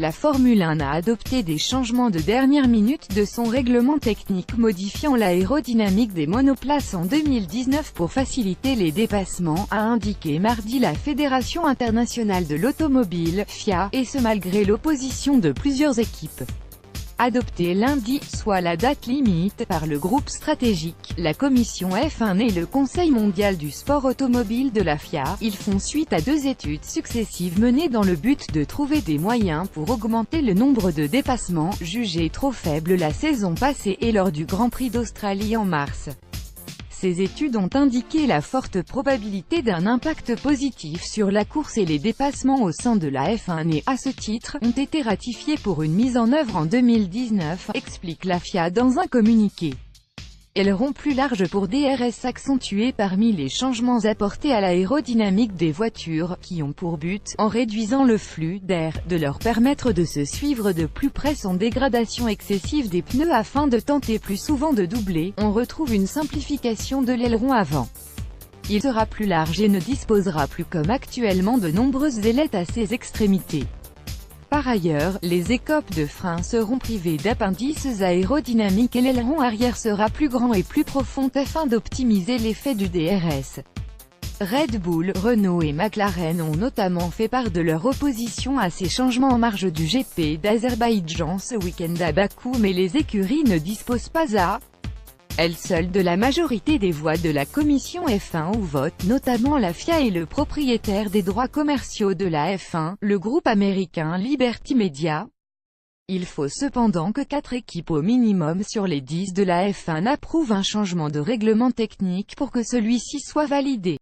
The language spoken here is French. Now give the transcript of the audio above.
La Formule 1 a adopté des changements de dernière minute de son règlement technique modifiant l'aérodynamique des monoplaces en 2019 pour faciliter les dépassements, a indiqué mardi la Fédération internationale de l'automobile, FIA, et ce malgré l'opposition de plusieurs équipes. Adopté lundi, soit la date limite, par le groupe stratégique, la commission F1 et le Conseil mondial du sport automobile de la FIA, ils font suite à 2 études successives menées dans le but de trouver des moyens pour augmenter le nombre de dépassements, jugés trop faibles la saison passée et lors du Grand Prix d'Australie en mars. Ces études ont indiqué la forte probabilité d'un impact positif sur la course et les dépassements au sein de la F1 et, à ce titre, ont été ratifiés pour une mise en œuvre en 2019, explique la FIA dans un communiqué. Ailerons plus larges pour DRS accentués parmi les changements apportés à l'aérodynamique des voitures, qui ont pour but, en réduisant le flux d'air, de leur permettre de se suivre de plus près sans dégradation excessive des pneus afin de tenter plus souvent de doubler. On retrouve une simplification de l'aileron avant. Il sera plus large et ne disposera plus comme actuellement de nombreuses ailettes à ses extrémités. Par ailleurs, les écopes de frein seront privées d'appendices aérodynamiques et l'aileron arrière sera plus grand et plus profond afin d'optimiser l'effet du DRS. Red Bull, Renault et McLaren ont notamment fait part de leur opposition à ces changements en marge du GP d'Azerbaïdjan ce week-end à Bakou, mais les écuries ne disposent pas à elles seules de la majorité des voix de la commission F1 où votent notamment la FIA et le propriétaire des droits commerciaux de la F1, le groupe américain Liberty Media. Il faut cependant que 4 équipes au minimum sur les 10 de la F1 approuvent un changement de règlement technique pour que celui-ci soit validé.